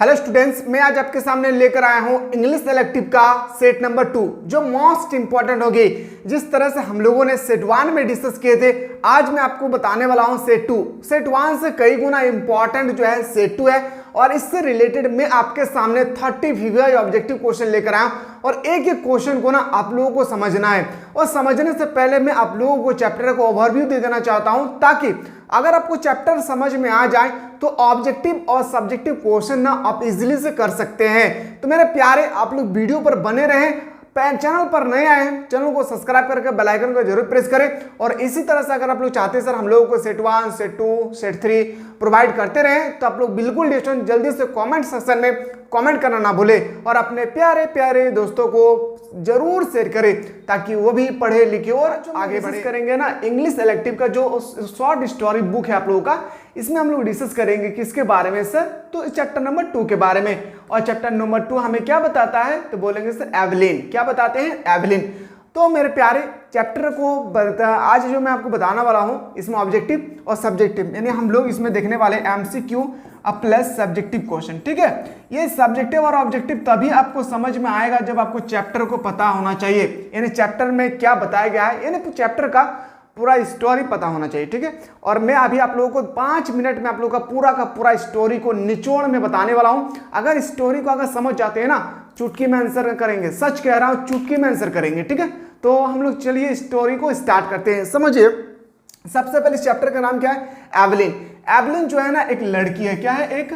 Hello students, मैं आज आपके सामने लेकर आया हूं इंग्लिश इलेक्टिव का सेट नंबर 2 जो मोस्ट इंपॉर्टेंट होगी। जिस तरह से हम लोगों ने सेट 1 में डिस्कस किए थे, आज मैं आपको बताने वाला हूं सेट 2। सेट 1 से कई गुना इंपॉर्टेंट जो है सेट 2 है और इससे रिलेटेड मैं आपके सामने 30 प्रीवियस ऑब्जेक्टिव क्वेश्चन लेकर आया हूं और एक एक क्वेश्चन को ना आप लोगों को समझना है। और समझने से पहले मैं आप लोगों को चैप्टर को ओवरव्यू दे देना चाहता हूं ताकि अगर आपको चैप्टर समझ में आ जाए तो ऑब्जेक्टिव और सब्जेक्टिव क्वेश्चन ना आप इजीली से कर सकते हैं। तो मेरे प्यारे, आप लोग वीडियो पर बने रहें। चैनल पर नए आए हैं, चैनल को सब्सक्राइब करके बेल आइकन को जरूर प्रेस करें। और इसी तरह से अगर आप लोग चाहते हैं सर हम लोगों को सेट 1, सेट 2, सेट 3 प्रोवाइड करते रहें तो आप लोग बिल्कुल जल्दी से कमेंट सेक्शन में कमेंट करना ना भूलें और अपने प्यारे प्यारे दोस्तों को जरूर शेयर करें ताकि वो भी पढ़े लिखे और आगे बढ़े। करेंगे ना इंग्लिश इलेक्टिव का जो शॉर्ट स्टोरी बुक है आप लोगों का, इसमें हम लोग डिस्कस करेंगे किसके बारे में सर, तो चैप्टर नंबर 2 के बारे में। और चैप्टर नंबर 2 हमें क्या बताता है तो बोलेंगे सर एवलिन। क्या बताते हैं? एवलिन। तो मेरे प्यारे चैप्टर को आज जो मैं आपको बताने वाला हूं इसमें ऑब्जेक्टिव और सब्जेक्टिव यानी हम लोग इसमें देखने वाले MCQ प्लस सब्जेक्टिव क्वेश्चन। ठीक है, ये सब्जेक्टिव और ऑब्जेक्टिव तभी आपको समझ में आएगा जब आपको चैप्टर को पता होना चाहिए, यानी चैप्टर में क्या बताया गया है, यानी चैप्टर का पूरा स्टोरी पता होना चाहिए। ठीक है, और मैं अभी आप लोगों को 5 मिनट में आप लोगों का पूरा स्टोरी को निचोड़ में बताने वाला हूं। अगर स्टोरी को अगर समझ जाते हैं ना, चुटकी में आंसर करेंगे, सच कह रहा हूं, चुटकी में आंसर करेंगे। ठीक है, तो हम लोग चलिए स्टोरी को स्टार्ट करते हैं। समझिए, सबसे पहले इस चैप्टर का नाम क्या है? एवलिन। एवलिन जो है ना एक लड़की है। क्या है? एक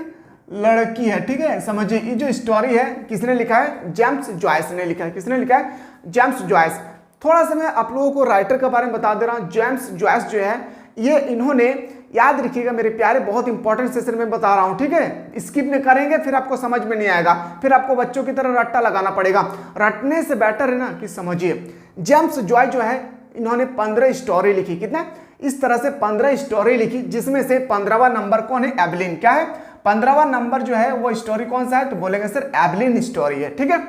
लड़की है। ठीक है, समझिए ये जो स्टोरी है किसने लिखा है? जेम्स जॉयस ने लिखा है। किसने लिखा है? James Joyce. थोड़ा सा मैं आप लोगों को राइटर के बारे में बता दे रहा हूं। जेम्स जॉयस जो है ये इन्होंने, याद रखिएगा मेरे प्यारे, बहुत इंपॉर्टेंट सेशन में बता रहा हूं। ठीक है, स्किप नहीं करेंगे फिर आपको समझ में नहीं आएगा, फिर आपको बच्चों की तरह रट्टा लगाना पड़ेगा। रटने से बेटर है ना कि समझिए। जेम्स जॉय जो है इन्होंने 15 स्टोरी लिखी। कितना? इस तरह से 15 स्टोरी लिखी, जिसमें से 15वां नंबर कौन है? एवलिन। क्या है? 15वां नंबर जो है वो स्टोरी कौन सा है तो बोलेंगे सर एवलिन स्टोरी है। ठीक है,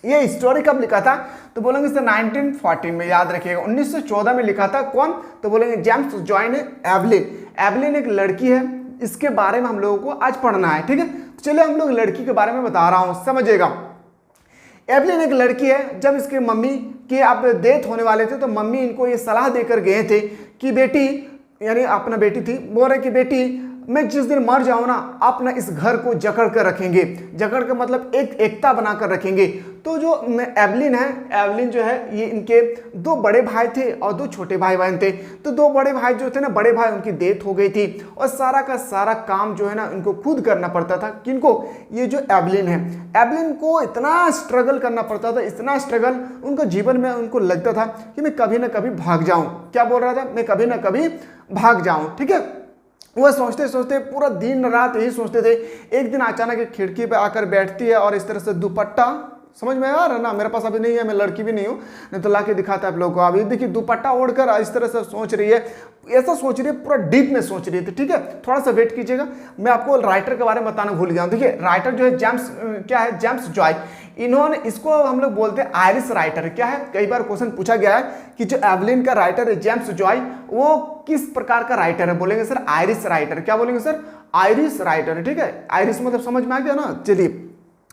ये स्टोरी कब लिखा था तो बोलेंगे सर 1914 में। याद रखिएगा 1914 में लिखा था। कौन? तो बोलेंगे जेम्स जॉय ने एवलिन। एवलिन एक लड़की है, इसके बारे में हम लोगों को आज पढ़ना है। ठीक है, तो चलिए हम लोग लड़की के बारे में बता रहा हूं, समझिएगा। एवलिन एक लड़की है। जब इसके मम्मी के अब डेथ होने वाले थे तो मम्मी इनको ये सलाह देकर गए थे कि बेटी, यानी अपना बेटी थी, बोल रहे कि बेटी मैं जिस दिन मर जाऊं ना, आप ना इस घर को जकड़ कर रखेंगे। जकड़ कर मतलब एकता बनाकर रखेंगे। तो जो एवलिन है, एवलिन जो है ये इनके 2 बड़े भाई थे और 2 छोटे भाई बहन थे। तो 2 बड़े भाई जो थे ना, बड़े भाई उनकी डेथ हो गई थी और सारा का सारा काम जो है ना इनको खुद करना पड़ता था। किनको? ये जो एवलिन है, एवलिन को इतना स्ट्रगल करना पड़ता था, इतना स्ट्रगल उनको जीवन में उनको लगता था कि मैं कभी ना कभी भाग जाऊं। क्या बोल रहा था? मैं कभी ना कभी भाग जाऊं। ठीक है, वह सोचते सोचते पूरा दिन रात यही सोचते थे। एक दिन अचानक एक खिड़की पे आकर बैठती है और इस तरह से दुपट्टा, समझ में आ रहा है ना, मेरे पास अभी नहीं है, मैं लड़की भी नहीं हूँ, नहीं तो लाके दिखाता है आप लोगों को। अभी देखिए दुपट्टा ओढ़कर इस तरह से सोच रही है, ऐसा सोच रही है, पूरा डीप में सोच रही थी। ठीक है, थोड़ा सा वेट कीजिएगा, मैं आपको राइटर के बारे में बताना भूल गया हूँ। देखिए राइटर जो है जेम्स, क्या है? James Joy. इन्होंने, इसको हम लोग बोलते हैं आयरिश राइटर। क्या है? कई बार क्वेश्चन पूछा गया है कि जो एवलिन का राइटर है जेम्स जॉय, वो किस प्रकार का राइटर है? बोलेंगे सर आयरिश राइटर। क्या बोलेंगे सर? Irish writer. ठीक है, आयरिश मतलब समझ में आ गया ना। चलिए,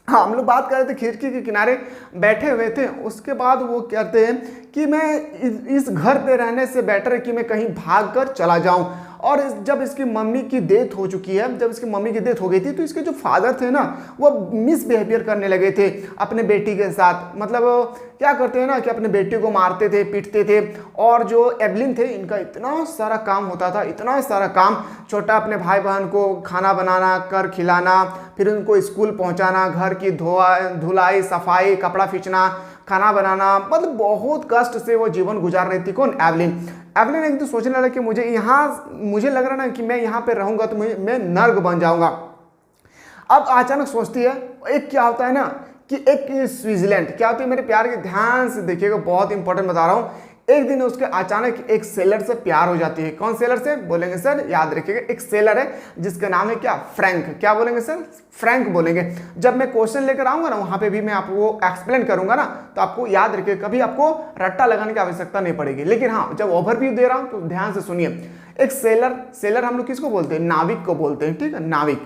हाँ, हम लोग बात कर रहे थे खिड़की के किनारे बैठे हुए थे। उसके बाद वो कहते हैं कि मैं इस घर पे रहने से बेटर है कि मैं कहीं भाग कर चला जाऊं। और जब इसकी मम्मी की डेथ हो चुकी है, जब इसकी मम्मी की डेथ हो गई थी तो इसके जो फादर थे ना वो मिसबिहेवियर करने लगे थे अपने बेटी के साथ। मतलब क्या करते हैं ना कि अपने बेटी को मारते थे, पीटते थे। और जो एवलिन थे इनका इतना सारा काम होता था, इतना सारा काम, छोटा अपने भाई बहन को खाना बनाना, कर खिलाना, फिर उनको स्कूल पहुंचाना, घर की धुलाई सफाई, कपड़ा खींचना, खाना बनाना, मतलब बहुत कष्ट से वो जीवन गुजार रही थी। कौन? एवलिन। एवलिन एक तो सोचने लगा कि मुझे लग रहा ना कि मैं यहाँ पे रहूंगा तो मैं नर्क बन जाऊंगा। अब अचानक सोचती है, एक क्या होता है ना कि एक स्विट्जरलैंड, क्या होती है मेरे प्यार के, ध्यान से देखिएगा, बहुत इंपॉर्टेंट बता रहा हूँ। एक दिन उसके अचानक एक सेलर से प्यार हो जाती है। कौन सेलर से? बोलेंगे सर, याद रखिएगा, एक सेलर है जिसका नाम है क्या? फ्रैंक। क्या बोलेंगे सर? फ्रैंक बोलेंगे। जब मैं क्वेश्चन लेकर आऊंगा ना वहां पे भी मैं आपको एक्सप्लेन करूंगा ना, तो आपको याद रखिएगा, कभी आपको रट्टा लगाने की आवश्यकता नहीं पड़ेगी। लेकिन हाँ, जब ओवरव्यू दे रहा हूं तो ध्यान से सुनिए। एक सेलर हम लोग किसको बोलते हैं? नाविक को बोलते हैं। ठीक है, नाविक।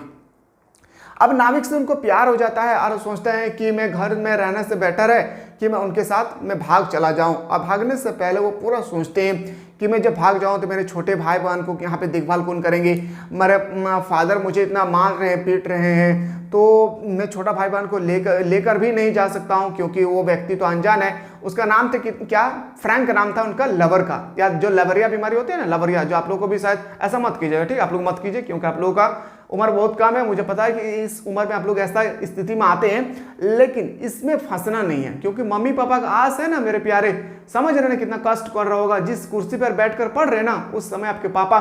अब नाविक से उनको प्यार हो जाता है और सोचते हैं कि मैं घर में रहने से बेटर है कि मैं उनके साथ मैं भाग चला जाऊं। और भागने से पहले वो पूरा सोचते हैं कि मैं जब भाग जाऊं तो मेरे छोटे भाई बहन को यहाँ पे देखभाल कौन करेंगे, मेरे फादर मुझे इतना मार रहे हैं, पीट रहे हैं, तो मैं छोटा भाई बहन को लेकर भी नहीं जा सकता हूँ क्योंकि वो व्यक्ति तो अनजान है। उसका नाम था क्या, फ्रैंक नाम था उनका लवर का, या जो लवरिया बीमारी होती है ना, लवरिया, जो आप लोगों को भी शायद ऐसा मत कीजिएगा, ठीक, आप लोग मत कीजिए क्योंकि आप लोगों का उम्र बहुत कम है। मुझे पता है कि इस उम्र में आप लोग ऐसा स्थिति में आते हैं, लेकिन इसमें फंसना नहीं है क्योंकि मम्मी पापा का आस है ना मेरे प्यारे, समझ रहे हैं कितना कष्ट कर रहा होगा। जिस कुर्सी पर बैठकर पढ़ रहे ना, उस समय आपके पापा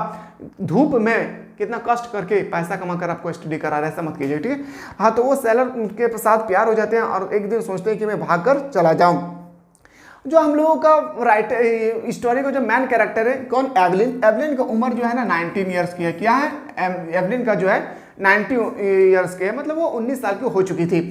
धूप में कितना कष्ट करके पैसा कमा कर आपको स्टडी करा रहे हैं, ऐसा मत कीजिए, ठीक है। हाँ, तो वो सेलर के साथ प्यार हो जाते हैं और एक दिन सोचते हैं कि मैं भाग कर चला जाऊँ। जो हम लोगों का राइटर स्टोरी का जो मैन कैरेक्टर है कौन, एवलिन। एवलिन का उम्र जो है ना 19 ईयर्स की है। क्या है, एवलिन का जो है 90 ईयर्स के है, मतलब वो 19 साल की हो चुकी थी।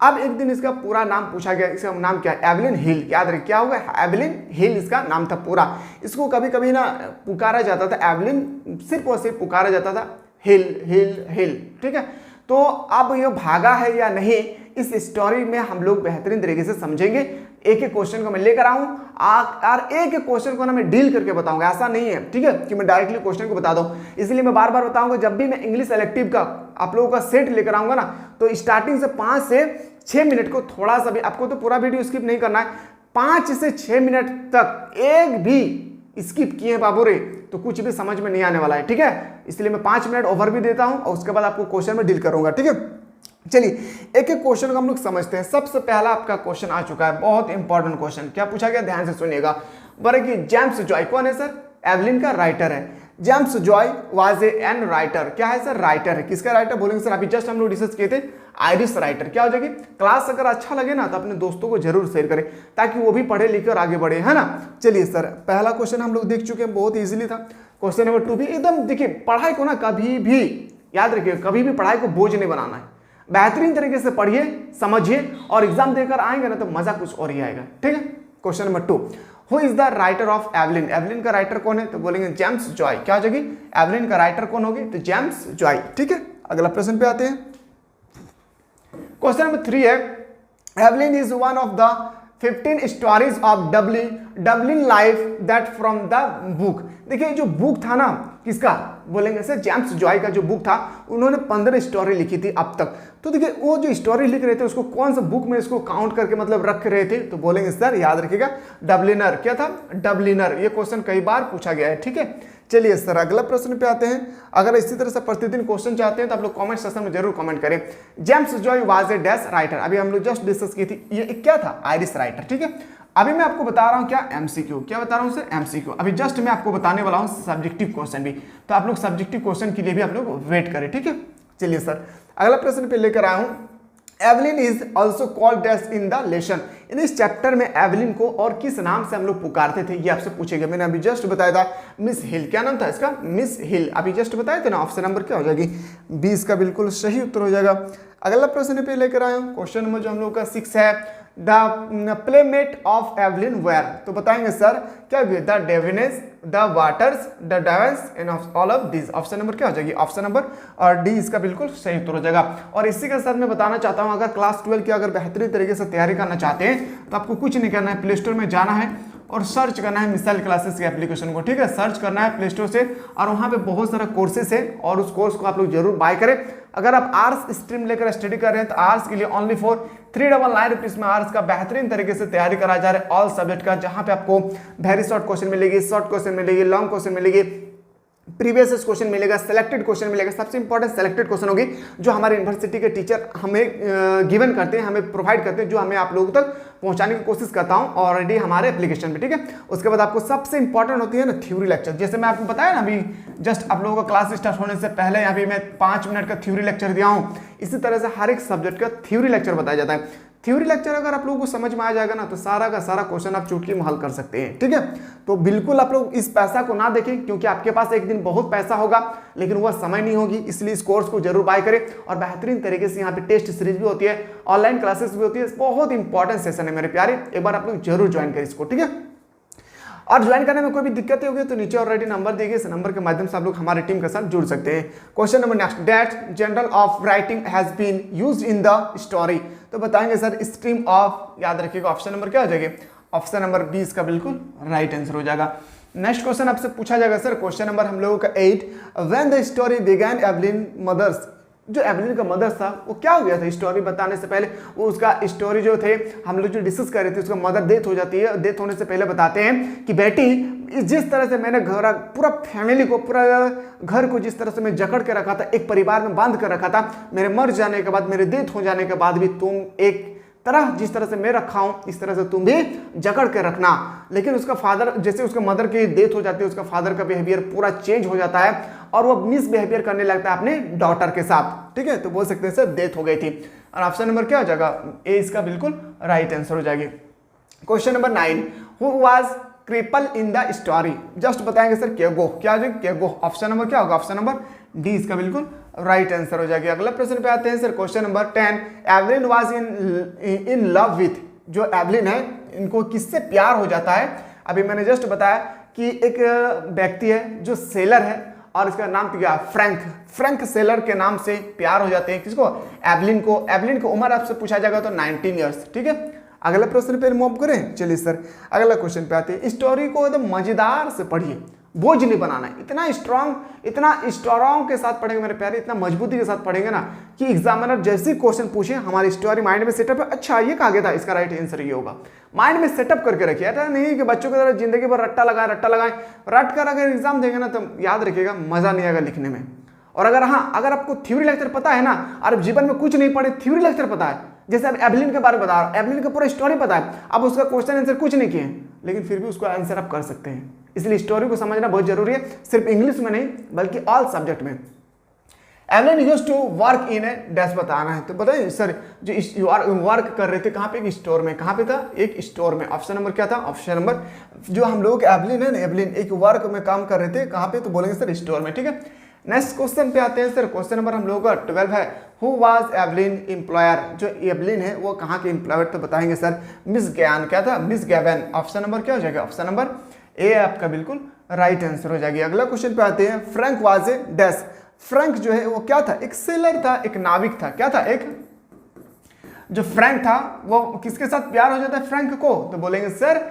अब एक दिन इसका पूरा नाम पूछा गया, इसका नाम क्या है, एवलिन हिल। याद रखिए क्या होगा, एवलिन हिल इसका नाम था पूरा। इसको कभी कभी ना पुकारा जाता था, एवलिन सिर्फ और सिर्फ पुकारा जाता था हिल हिल हिल, ठीक है। तो अब ये भागा है या नहीं, इस स्टोरी में हम लोग बेहतरीन तरीके से समझेंगे। एक एक क्वेश्चन को मैं लेकर आऊं और एक एक क्वेश्चन को ना मैं डील करके बताऊंगा, ऐसा नहीं है, ठीक है, कि मैं डायरेक्टली क्वेश्चन को बता दूं। इसलिए मैं बार बार बताऊंगा, जब भी मैं इंग्लिश इलेक्टिव का आप लोगों का सेट लेकर आऊंगा ना, तो स्टार्टिंग से 5 से 6 मिनट को थोड़ा सा भी, आपको तो पूरा वीडियो स्किप नहीं करना है, 5 से 6 मिनट तक एक भी स्किप किए बाबू रे तो कुछ भी समझ में नहीं आने वाला है, ठीक है। इसलिए मैं 5 मिनट ओवर भी देता हूं और उसके बाद आपको क्वेश्चन में डील करूंगा, ठीक है। चलिए एक एक क्वेश्चन को हम लोग समझते हैं। सबसे पहला आपका क्वेश्चन आ चुका है, बहुत इंपॉर्टेंट क्वेश्चन। क्या पूछा गया, ध्यान से सुनिएगा। बोले कि जेम्स जॉय कौन है सर, एवलिन का राइटर है। James Joy was an writer, क्या है सर, राइटर है। किसका राइटर बोलेंगे सर, अभी जस्ट हम लोग डिस्कस किए थे, आयरिश राइटर। क्या हो जाएगी, क्लास अगर अच्छा लगे ना तो अपने दोस्तों को जरूर शेयर करें ताकि वो भी पढ़े लिखे और आगे बढ़े, है ना। चलिए सर, पहला क्वेश्चन हम लोग देख चुके हैं, बहुत ईजिली था। क्वेश्चन नंबर 2 भी एकदम, देखिए पढ़ाई को ना कभी भी याद रखिए, कभी भी पढ़ाई को बोझ नहीं बनाना है। बेहतरीन तरीके से पढ़िए, समझिए और एग्जाम देकर आएंगे ना तो मजा कुछ और ही आएगा, ठीक है। Question number 2, who is the writer of Evelyn. Evelyn का राइटर कौन है, तो बोलेंगे जेम्स जॉय। क्या हो जाएगी, एवलिन का राइटर कौन होगी, तो जेम्स जॉय, ठीक है। अगला प्रश्न पे आते हैं। क्वेश्चन नंबर 3 है, Evelyn is one of the 15 stories of Dublin life that from the book. देखिए जो बुक था ना, किसका बोलेंगे सर, जेम्स जॉय का जो बुक था, उन्होंने 15 स्टोरी लिखी थी अब तक। तो देखिए वो जो स्टोरी लिख रहे थे उसको कौन सा बुक में इसको काउंट करके मतलब रख रहे थे, तो बोलेंगे सर याद रखिएगा डबलिनर। क्या था, डबलिनर। ये क्वेश्चन कई बार पूछा गया है, ठीक है। चलिए सर अगला प्रश्न पे आते हैं। अगर इसी तरह से प्रतिदिन क्वेश्चन चाहते हैं तो आप लोग कमेंट सेक्शन में जरूर कमेंट करें। James Joy was a dash writer, अभी हम लोग जस्ट डिस्कस की थी, ये क्या था, आयरिश राइटर, ठीक है। अभी मैं आपको बता रहा हूं क्या, एमसीक्यू। क्या बता रहा हूं सर, एमसीक्यू। अभी जस्ट मैं आपको बताने वाला हूं सब्जेक्टिव क्वेश्चन भी, तो आप लोग सब्जेक्टिव क्वेश्चन के लिए भी आप लोग वेट करें, ठीक है। चलिए सर अगला प्रश्न पे लेकर आया हूं, Evelyn is also called dash in the lesson. In इस चैप्टर में एवलिन को और किस नाम से हम लोग पुकारते थे, ये आपसे पूछेगा। मैंने अभी जस्ट बताया था मिस हिल। क्या नाम था इसका, मिस हिल। अभी जस्ट बताए थे ना। ऑप्शन नंबर क्या हो जाएगी, 20 का बिल्कुल सही उत्तर हो जाएगा। अगला प्रश्न पे लेकर आया हूँ, क्वेश्चन नंबर जो हम लोग का 6 है, the playmate of Evelyn were. तो बताएंगे सर क्या, the Devines, the Waters, the Dunns and all of this. Option number क्या हो जाएगी, ऑप्शन नंबर और डी इसका बिल्कुल सही उत्तर हो जाएगा। और इसी के साथ मैं बताना चाहता हूं, अगर क्लास 12 की अगर बेहतरीन तरीके से तैयारी करना चाहते हैं तो आपको कुछ नहीं करना है, प्ले स्टोर में जाना है और सर्च करना है मिसाइल क्लासेस के एप्लीकेशन को, ठीक है। सर्च करना है प्ले स्टोर से और वहां पे बहुत सारा कोर्सेस है और उस कोर्स को आप लोग जरूर बाय करें। अगर आप आर्ट्स स्ट्रीम लेकर स्टडी कर रहे हैं तो आर्ट्स के लिए ओनली फॉर 399 रुपीज में आर्ट्स का बेहतरीन तरीके से तैयारी करा जा रहा है ऑल सब्जेक्ट का, जहां पे आपको वेरी शॉर्ट क्वेश्चन मिलेगी, शॉर्ट क्वेश्चन मिलेगी, लॉन्ग क्वेश्चन मिलेगी, प्रीवियस क्वेश्चन मिलेगा, सेलेक्टेड क्वेश्चन मिलेगा। सबसे इंपॉर्टेंट सेलेक्टेड क्वेश्चन होगी जो हमारे यूनिवर्सिटी के टीचर हमें गिवन करते हैं, हमें प्रोवाइड करते हैं, जो हमें आप लोगों तक पहुंचाने की कोशिश करता हूं ऑलरेडी हमारे एप्लीकेशन में, ठीक है। उसके बाद आपको सबसे इंपॉर्टेंट होती है ना थ्योरी लेक्चर। जैसे मैं आपको बताया ना अभी जस्ट आप लोगों का क्लास स्टार्ट होने से पहले यहाँ पे मैं 5 मिनट का थ्योरी लेक्चर दिया हूँ। इसी तरह से हर एक सब्जेक्ट का थ्योरी लेक्चर बताया जाता है। थ्योरी लेक्चर अगर आप लोगों को समझ में आ जाएगा ना तो सारा का सारा क्वेश्चन आप चुटकी में हल कर सकते हैं, ठीक है। तो बिल्कुल आप लोग इस पैसा को ना देखें, क्योंकि आपके पास एक दिन बहुत पैसा होगा लेकिन वह समय नहीं होगी। इसलिए इस कोर्स को जरूर बाय करें। और बेहतरीन तरीके से यहाँ पे टेस्ट सीरीज भी होती है, ऑनलाइन क्लासेस भी होती है। बहुत इंपॉर्टेंट सेशन है मेरे प्यारे, एक बार आप लोग जरूर ज्वाइन करें इसको, ठीक है। और ज्वाइन करने में कोई भी दिक्कत होगी तो नीचे ऑलरेडी नंबर दिए गए, इस नंबर के माध्यम से आप लोग हमारी टीम के साथ जुड़ सकते हैं। Question number next, that general of writing has been used in the story. तो बताएंगे सर स्ट्रीम ऑफ, याद रखिएगा ऑप्शन नंबर क्या हो जाएगा, ऑप्शन नंबर 20 का बिल्कुल राइट आंसर हो जाएगा। नेक्स्ट क्वेश्चन आपसे पूछा जाएगा सर क्वेश्चन नंबर हम लोगों का 8, when the story began Eveline mother's, जो एवलिन का मदर्स था वो क्या हो गया था स्टोरी बताने से पहले, वो उसका स्टोरी जो थे हम लोग जो डिस्कस कर रहे थे, उसका मदर डेथ हो जाती है, डेथ होने से पहले बताते हैं कि बेटी जिस तरह से मैंने घर पूरा फैमिली को, पूरा घर को जिस तरह से मैं जकड़ के रखा था, एक परिवार में बांध कर रखा था, मेरे मर जाने के बाद, मेरे डेथ हो जाने के बाद भी तुम एक तरह जिस तरह से मैं रखा हूं इस तरह से तुम भी जकड़ के रखना। लेकिन उसका फादर, जैसे उसका मदर की डेथ हो जाती है, उसका फादर का बिहेवियर पूरा चेंज हो जाता है और वो मिस बिहेवियर करने लगता है अपने डॉटर के साथ, ठीक है। तो बोल सकते हैं सर डेथ हो गई थी, और ऑप्शन नंबर क्या हो जाएगा, ए इसका बिल्कुल राइट आंसर हो जाएगी। Question number 9, who was cripple in the story, just बताएंगे सर केगो, क्या जो केगो, ऑप्शन नंबर क्या होगा, ऑप्शन नंबर डी इसका बिल्कुल राइट आंसर हो जाएगी। अगला प्रश्न पे आते हैं sir question number 10, Evelyn was in love with, जो एवलिन है इनको किससे प्यार हो जाता है। अभी मैंने जस्ट बताया कि एक व्यक्ति है जो सेलर है और इसका नाम क्या, फ्रैंक सेलर के नाम से प्यार हो जाते हैं किसको, एवलिन को। एवलिन को उम्र आपसे पूछा जाएगा तो 19 ईयर्स, ठीक है। अगला प्रश्न पे मूव करें, चलिए सर अगला क्वेश्चन पे आते हैं। स्टोरी को एकदम मजेदार से पढ़िए, बोझ नहीं बनाना है, इतना स्ट्रॉन्ग के साथ पढ़ेंगे मेरे प्यारे, इतना मजबूती के साथ पढ़ेंगे ना कि एग्जामिनर जैसे क्वेश्चन पूछे हमारी स्टोरी माइंड में सेटअप है, अच्छा ये कहा गया था, इसका राइट आंसर ये होगा। माइंड में सेटअप करके रखिए, ऐसा नहीं कि बच्चों की तरह जिंदगी भर रट्टा लगाए रट कर अगर एग्जाम देंगे ना तो याद रखिएगा मजा नहीं आएगा लिखने में। और अगर अगर आपको थ्योरी लेक्चर पता है ना और जीवन में कुछ नहीं पढ़े, थ्योरी लेक्चर पता है, जैसे अब एवलिन के बारे में बता रहा हूं, एवलिन का पूरा स्टोरी पता है, अब उसका क्वेश्चन आंसर कुछ नहीं किए लेकिन फिर भी उसको आंसर आप कर सकते हैं। इसलिए स्टोरी को समझना बहुत जरूरी है, सिर्फ इंग्लिश में नहीं बल्कि ऑल सब्जेक्ट में। Eveline used to work in a dash बताना है, तो बताइए सर जो वर्क कर रहे थे कहाँ पे, एक स्टोर में, कहाँ पे था, एक स्टोर में। ऑप्शन नंबर क्या था, ऑप्शन नंबर जो हम लोग एवलिन है ना, एवलिन एक वर्क में काम कर रहे थे, कहाँ पे, तो बोलेंगे सर स्टोर में, ठीक है। नेक्स्ट क्वेश्चन पे आते हैं सर, क्वेश्चन नंबर हम लोगों का 12 है, हु वाज एवलिन एम्प्लॉयर, जो एवलिन है वो कहाँ के एम्प्लॉयर, तो बताएंगे सर मिस गैन, क्या था, मिस गैवन। ऑप्शन नंबर क्या हो जाएगा, ऑप्शन नंबर ए आपका बिल्कुल राइट आंसर हो जाएगी। अगला क्वेश्चन पे आते हैं, Frank was a dash, Frank जो है वो क्या था, एक सेलर था, एक नाविक था, क्या था, एक जो फ्रैंक था वो किसके साथ प्यार हो जाता है फ्रैंक को, तो बोलेंगे सर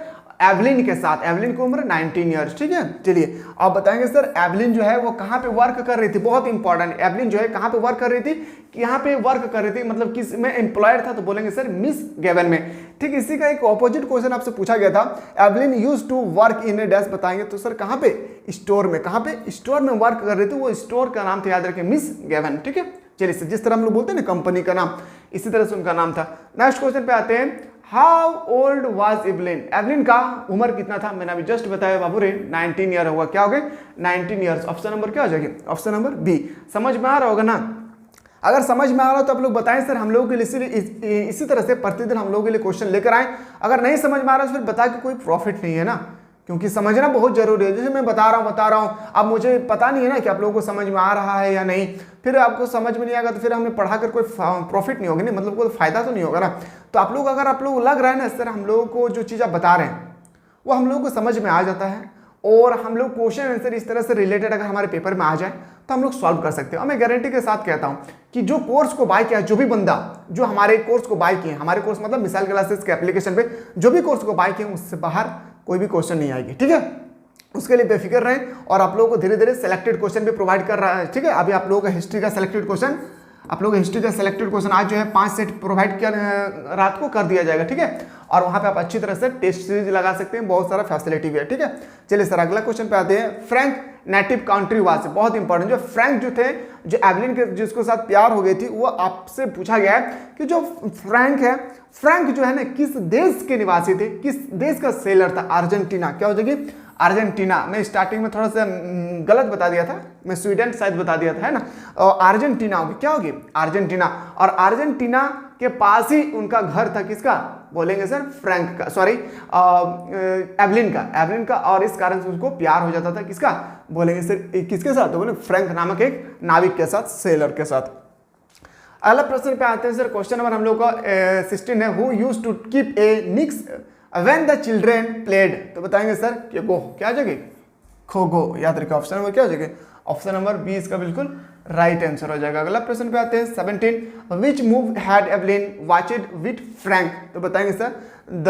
एवलिन के साथ। एवलिन की उम्र 19 ईयर्स, ठीक है। चलिए अब बताएंगे सर एवलिन जो है वो कहाँ पे वर्क कर रही थी, बहुत इंपॉर्टेंट, एवलिन जो है कहाँ पे वर्क कर रही थी, यहाँ पे वर्क कर रही थी, मतलब किस में एम्प्लॉयर था, तो बोलेंगे सर मिस गैवन में। ठीक, इसी का एक ऑपोजिट क्वेश्चन आपसे पूछा गया था, Eveline used to work in a dash, बताएंगे तो सर कहाँ पे, स्टोर में, कहाँ पे, स्टोर में वर्क कर रही थी, वो स्टोर का नाम था, याद रखें, मिस गैवन, ठीक है। चलिए जिस तरह हम लोग बोलते हैं ना कंपनी का नाम, इसी तरह से उनका नाम था। नेक्स्ट क्वेश्चन पे आते हैं, how old was Evelyn, Evelyn का उम्र कितना था, मैंने अभी जस्ट बताया बाबू रे 19 ईयर होगा, क्या हो गए 19 ईयर्स। ऑप्शन नंबर क्या हो जाएगी, ऑप्शन नंबर बी। समझ में आ रहा होगा ना, अगर समझ में आ रहा हो तो आप लोग बताएं सर, हम लोगों के लिए इसी तरह से प्रतिदिन हम लोगों के लिए क्वेश्चन लेकर आए। अगर नहीं समझ में आ रहा तो फिर बता के कोई प्रॉफिट नहीं है ना, क्योंकि समझना बहुत जरूरी है। जैसे मैं बता रहा हूँ, अब मुझे पता नहीं है ना कि आप लोगों को समझ में आ रहा है या नहीं, फिर आपको समझ में नहीं आएगा तो फिर हमें पढ़ा कर कोई प्रॉफिट नहीं होगा, नहीं मतलब कोई फायदा तो नहीं होगा ना। तो आप लोग अगर आप लोग लग रहा है ना सर हम लोगों को जो चीज़ आप बता रहे हैं वो हम लोगों को समझ में आ जाता है, और हम लोग क्वेश्चन आंसर इस तरह से रिलेटेड अगर हमारे पेपर में आ जाए तो हम लोग सॉल्व कर सकते हैं। और मैं गारंटी के साथ कहता हूं कि जो कोर्स को बाय किया, जो भी बंदा जो हमारे कोर्स को बाय किए, हमारे कोर्स मतलब मिसाइल क्लासेस के एप्लीकेशन पे जो भी कोर्स को बाय किए, उससे बाहर कोई भी क्वेश्चन नहीं आएगी, ठीक है। उसके लिए बेफिक्र रहें, और आप लोगों को धीरे धीरे सेलेक्टेड क्वेश्चन भी प्रोवाइड कर रहा है, ठीक है। अभी आप लोगों का हिस्ट्री का सेलेक्टेड क्वेश्चन, आप लोग हिस्ट्री का सेलेक्टेड क्वेश्चन आज जो है 5 सेट प्रोवाइड किया, रात को कर दिया जाएगा, ठीक है। और वहां पे आप अच्छी तरह से टेस्ट सीरीज लगा सकते हैं, बहुत सारा फैसिलिटी भी है, ठीक है। चलिए सर अगला क्वेश्चन पे आते हैं, फ्रैंक नेटिव कंट्री वाज, बहुत इंपॉर्टेंट, जो फ्रैंक जो थे, जो एवलिन के जिसको साथ प्यार हो गई थी, वो आपसे पूछा गया है कि जो फ्रैंक है, फ्रैंक जो है ना किस देश के निवासी थे, किस देश का सेलर था। अर्जेंटीना, क्या हो जाएगी, अर्जेंटीना। मैं स्टार्टिंग में थोड़ा सा गलत बता दिया था, मैं स्वीडन शायद बता दिया था, है ना, और अर्जेंटीना होगी, क्या होगी, अर्जेंटीना। और अर्जेंटीना के पास ही उनका घर था, किसका, बोलेंगे सर फ्रैंक का, सॉरी एवलिन का, और इस कारण से उसको प्यार हो जाता था, किसका, बोलेंगे सर किसके साथ, तो बोले फ्रैंक नामक एक नाविक के साथ, सेलर के साथ। अगला प्रश्न पे आते हैं सर, क्वेश्चन नंबर हम लोग का 16 है, who used to keep a when the children played, तो बताएंगे सर कि गो, क्या जगह खो गो, याद रखिए ऑप्शन नंबर क्या हो जाएगा, ऑप्शन नंबर बी इसका बिल्कुल राइट आंसर हो जाएगा। अगला प्रश्न पे आते हैं 17, which move had Evelyn watched with Frank, तो बताएंगे सर द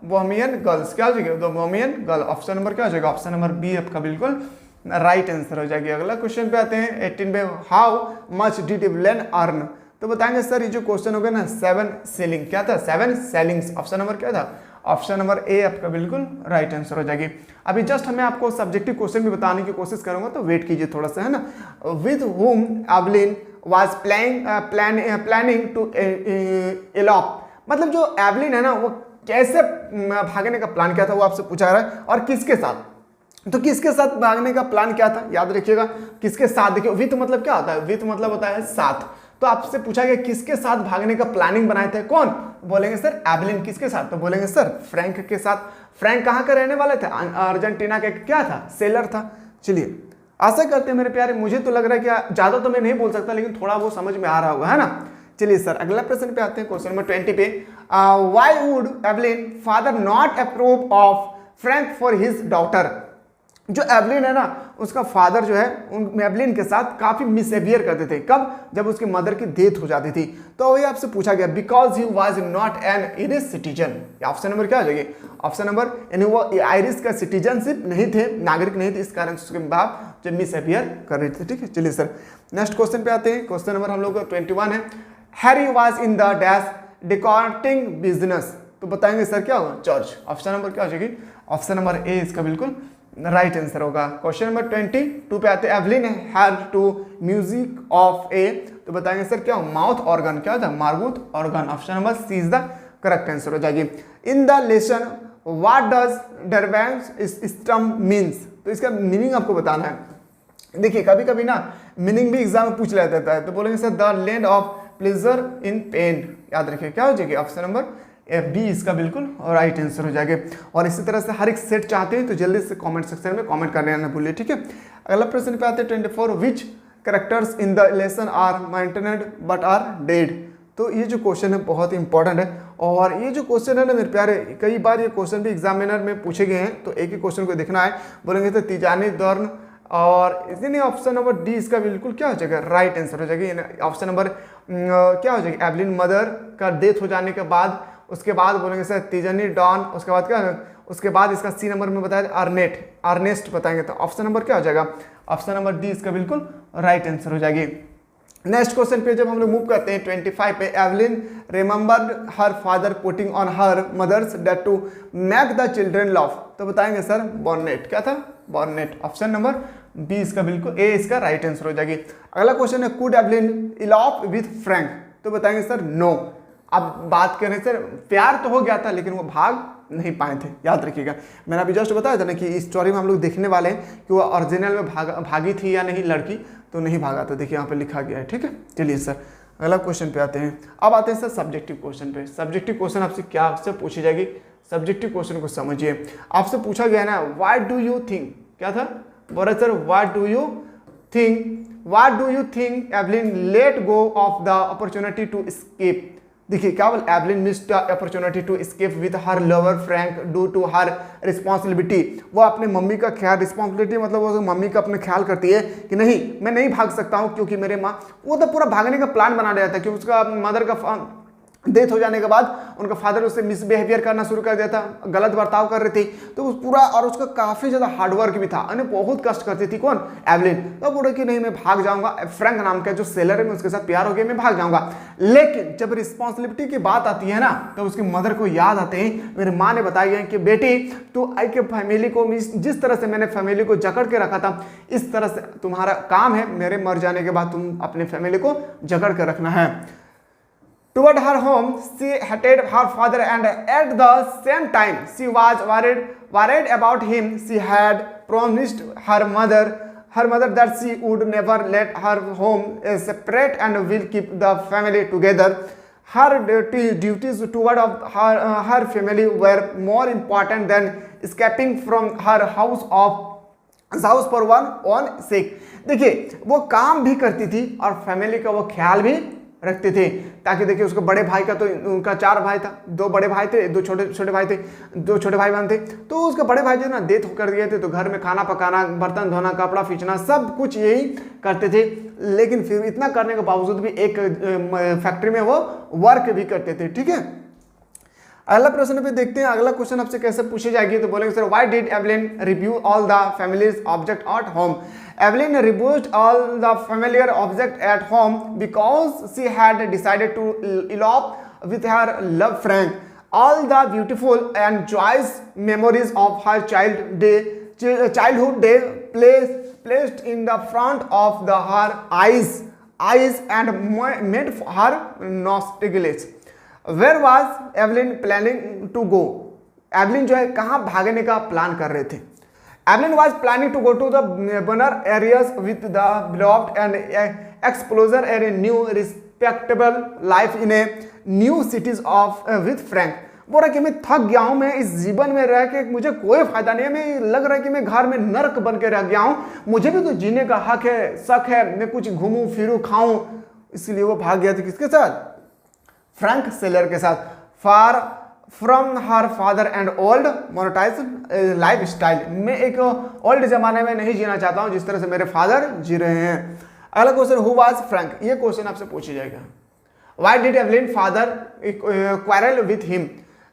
बोहेमियन गर्ल्स, क्या हो जाएगा the Bohemian girl, option number क्या हो जाएगा, ऑप्शन नंबर बी आपका बिल्कुल राइट आंसर हो जाएगी। अगला क्वेश्चन पे आते हैं 18 पे, how much did Evelyn earn, तो बताएंगे सर ये जो क्वेश्चन हो गया ना 7 सेलिंग, क्या था 7 सेलिंग्स, ऑप्शन नंबर क्या था, ऑप्शन नंबर ए आपका बिल्कुल राइट आंसर हो जाएगी। अभी जस्ट हमें आपको सब्जेक्टिव क्वेश्चन भी बताने की कोशिश करूंगा, तो वेट कीजिए थोड़ा सा, है ना। With whom Evelyn was planning to elope, मतलब जो एवलिन है ना वो कैसे भागने का प्लान किया था वो आपसे पूछा रहा है, और किसके साथ, तो किसके साथ भागने का प्लान क्या था, याद रखिएगा किसके साथ। देखिए विथ मतलब क्या होता है, विथ मतलब होता है साथ, तो आपसे पूछा गया किसके साथ भागने का प्लानिंग बनाए थे, कौन, बोलेंगे सर एवलिन, किसके साथ, तो बोलेंगे सर फ्रैंक के साथ। फ्रैंक कहाँ का रहने वाले थे, अर्जेंटीना के क्या था, सेलर था। चलिए आशा करते हैं मेरे प्यारे, मुझे तो लग रहा है कि ज्यादा तो मैं नहीं बोल सकता, लेकिन थोड़ा वो समझ में आ रहा होगा, है ना। चलिए सर अगला प्रश्न पे आते हैं, क्वेश्चन नंबर 20 पे, why would Evelyn father not approve of Frank for his daughter, जो एवलिन है ना उसका फादर जो है उन एवलिन के साथ काफी मिसबिहेवियर करते थे, कब, जब उसकी मदर की डेथ हो जाती थी, तो वही आपसे पूछा गया because he was not an Irish citizen, option number क्या हो जाएगी, ऑप्शन नंबर, यानी वो आयरिश का सिटीजनशिप नहीं थे, नागरिक नहीं थे, इस कारण उसके बाप जो मिसबिहेवियर कर रहे थे, ठीक है। चलिए सर नेक्स्ट क्वेश्चन पे आते हैं, क्वेश्चन नंबर हम लोग का 21 है, Harry was in the dash decorating business, तो बताएंगे सर क्या होगा, चर्च, ऑप्शन नंबर क्या हो जाएगी, ऑप्शन नंबर ए इसका बिल्कुल राइट आंसर होगा। क्वेश्चन नंबर 22 पे आते हैं, Evelyn had to music of a, तो बताएंगे सर क्या, माउथ ऑर्गन, क्या होता है मार्गूथ organ, option number C is the correct answer हो जाएगी। In the lesson what does डरबैंस सिस्टम मीन्स, तो इसका मीनिंग आपको बताना है। देखिए कभी कभी ना मीनिंग भी एग्जाम में पूछ लेता है, तो बोलेंगे sir the land of pleasure in pen, याद रखिए क्या हो जाएगी, ऑप्शन नंबर बी इसका बिल्कुल राइट आंसर हो जाएगा। और इसी तरह से हर एक सेट चाहते हैं तो जल्दी से कमेंट सेक्शन में कमेंट करने ना भूलिए, ठीक है। अगला प्रश्न पे आते हैं 24, which characters in the lesson are mentioned but are dead, तो ये जो क्वेश्चन है बहुत ही इंपॉर्टेंट है, और ये जो क्वेश्चन है ना मेरे प्यारे, कई बार ये क्वेश्चन भी एग्जामिनर में पूछे गए हैं, तो एक ही क्वेश्चन को देखना है, बोलेंगे तो तीजानी दौर्न, और इसीलिए ऑप्शन नंबर डी इसका बिल्कुल क्या हो जाएगा, राइट आंसर हो जाएगी। ऑप्शन नंबर क्या हो जाएगी, एवलिन मदर का डेथ हो जाने के बाद, उसके बाद बोलेंगे सर तीजनी डॉन, उसके बाद क्या, उसके बाद इसका सी नंबर में बताया अर्नेस्ट बताएंगे, तो ऑप्शन नंबर क्या हो जाएगा, ऑप्शन नंबर डी इसका बिल्कुल राइट आंसर हो जाएगी। नेक्स्ट क्वेश्चन पे जब हम लोग मूव करते हैं 25 पे, Eveline remembered her father putting on her mother's date to make the children love, तो बताएंगे सर बॉर्नेट, क्या था बॉर्नेट, ऑप्शन नंबर बी इसका बिल्कुल ए इसका राइट आंसर हो जाएगी। अगला क्वेश्चन है, कुड एवलिन इलॉप विथ फ्रैंक, तो बताएंगे सर नो। अब बात करें सर प्यार तो हो गया था लेकिन वो भाग नहीं पाए थे, याद रखिएगा, मैंने अभी जस्ट बताया था ना कि इस स्टोरी में हम लोग देखने वाले हैं कि वो ओरिजिनल में भागी थी या नहीं लड़की, तो नहीं भागा था, देखिए यहाँ पे लिखा गया है, ठीक है। चलिए सर अगला क्वेश्चन पे आते हैं, अब आते हैं सर सब्जेक्टिव क्वेश्चन पे। सब्जेक्टिव क्वेश्चन आपसे क्या आपसे पूछी जाएगी, सब्जेक्टिव क्वेश्चन को समझिए। आपसे पूछा गया ना व्हाट डू यू थिंक, क्या था, बोला sir what do you think Eveline let go of the opportunity to escape, देखिए क्या बोल, Eveline missed the opportunity to escape with her lover Frank due to her responsibility, वो अपने mummy का ख्याल, रिस्पॉन्सिबिलिटी मतलब वो मम्मी का अपने ख्याल करती है कि नहीं मैं नहीं भाग सकता हूँ क्योंकि मेरे माँ, वो तो पूरा भागने का प्लान बना रहा था कि उसका मदर का डेथ हो जाने के बाद उनका फादर उससे मिसबिहेवियर करना शुरू कर दिया था, गलत बर्ताव कर रही थी, तो उस पूरा, और उसका काफी ज्यादा हार्डवर्क भी था, यानी बहुत कष्ट करती थी कौन, एवलिन, तो बोले कि नहीं मैं भाग जाऊंगा, फ्रैंक नाम का जो सेलर है मैं उसके साथ प्यार हो गया, मैं भाग जाऊंगा। लेकिन जब रिस्पॉन्सिबिलिटी की बात आती है ना तो उसकी मदर को याद आते हैं, मेरी माँ ने बताया कि बेटी तू आई के फैमिली को, जिस तरह से मैंने फैमिली को जकड़ के रखा था इस तरह से तुम्हारा काम है, मेरे मर जाने के बाद तुम अपने फैमिली को जकड़ कर रखना है। Toward her home, she hated her father and at the same time she was worried about him. She had promised her mother that she would never let her home separate and will keep the family together. Her duties toward her family were more important than escaping from her house for one sake. देखिए वो काम भी करती थी और family का वो ख्याल भी रखते थे, ताकि देखिए उसके बड़े भाई का, तो उनका 4 भाई था, 2 बड़े भाई थे, 2 छोटे भाई थे, 2 छोटे भाई बहन थे। तो उसके बड़े भाई जो ना डेथ कर दिए थे, तो घर में खाना पकाना, बर्तन धोना, कपड़ा खींचना, सब कुछ यही करते थे। लेकिन फिर इतना करने के बावजूद भी एक फैक्ट्री में वो वर्क भी करते थे। ठीक है, अगला प्रश्न पे देखते हैं, अगला क्वेश्चन आपसे कैसे पूछी जाएगी। तो बोलेंगे sir, why did Eveline review all the families object at home? Eveline reviewed all the familiar object at home because she had decided to elope with her love Frank. All the beautiful and joyous memories of her childhood day placed in the front of her eyes and made her nostalgic. Where was Evelyn planning to go? Evelyn जो है कहाँ भागने का plan कर रहे थे? Evelyn was planning to go to the Bonner areas with the beloved and explore a new respectable life in a new cities of with Frank. बोल रहा कि मैं थक गया हूँ, मैं इस जीवन में रह के मुझे कोई फायदा नहीं है, मैं लग रहा है कि मैं घर में नर्क बन के रह गया हूँ, मुझे भी तो जीने का हक है, शक है, मैं कुछ घूमूं फिरूं खाऊं। इसलिए वो भाग गया था किसके साथ? फ्रैंक सेलर के साथ। Far from her father and old monotonous life style. मैं एक ओल्ड जमाने में नहीं जीना चाहता हूं जिस तरह से मेरे फादर जी रहे हैं। अगला क्वेश्चन, हु वाज फ्रैंक? ये क्वेश्चन आपसे पूछा जाएगा। Why did Evelyn father quarrel with him?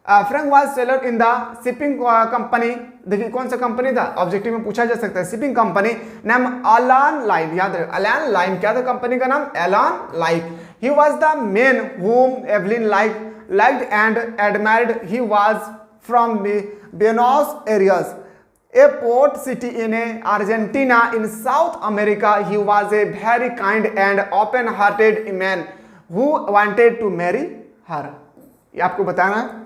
Frank was seller in the shipping company. देखिए कौन सा कंपनी था, ऑब्जेक्टिव में पूछा जा सकता है। शिपिंग कंपनी, नाम एलान लाइन, याद रहे एलान लाइन। क्या था कंपनी का नाम? एलान line. He was the man whom Evelyn liked and admired. He was from Buenos Aires, a port city in Argentina in South America. He was a very kind and open-hearted man who wanted to marry her. ये आपको बताना है।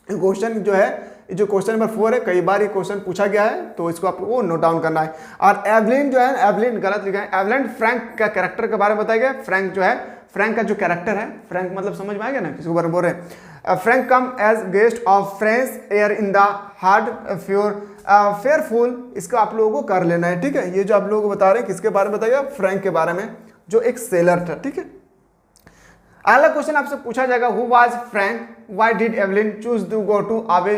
Question जो है, जो question number 4 है, कई बार ये क्वेश्चन पूछा गया है, तो इसको आपको नोट डाउन करना है। और एवलिन जो है, एवलिन गलत लिखा है, एवलिन फ्रैंक का कैरेक्टर के बारे में बताया गया। फ्रैंक जो है, फ्रैंक का जो कैरेक्टर है, फ्रैंक मतलब समझ में आ गया ना किसके बारे में बोल रहे हैं। Frank come as guest of French air in the hard fearful. इसका आप लोगों को कर लेना है। ठीक है, ये जो आप लोगों को बता रहे हैं किसके बारे में बताइए? फ्रैंक के बारे में, जो एक सेलर था। ठीक है, अगला क्वेश्चन आपसे पूछा जाएगा, who was Frank? Why did Eveline choose to go to away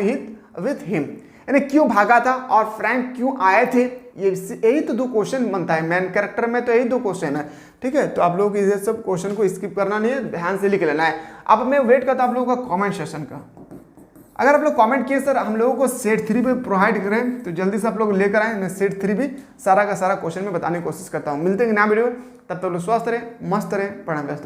with him? यानी क्यों भागा था और फ्रैंक क्यों आए थे? यही तो 2 क्वेश्चन बनता है मेन कैरेक्टर में, तो यही 2 क्वेश्चन है। ठीक है, तो आप लोगों को ये सब क्वेश्चन को स्किप करना नहीं है, ध्यान से लिख लेना है। अब मैं वेट करता हूं आप लोगों का कमेंट सेशन का। अगर आप लोग कमेंट किए सर हम लोगों को सेट 3 पे प्रोवाइड करें, तो जल्दी से आप लोग लेकर आए। मैं सेट 3 भी सारा का सारा क्वेश्चन में बताने की कोशिश करता हूँ। मिलते हैं नया वीडियो, तब तक लोग स्वस्थ रहे, मस्त रहे, पढ़ाई व्यस्त रहे।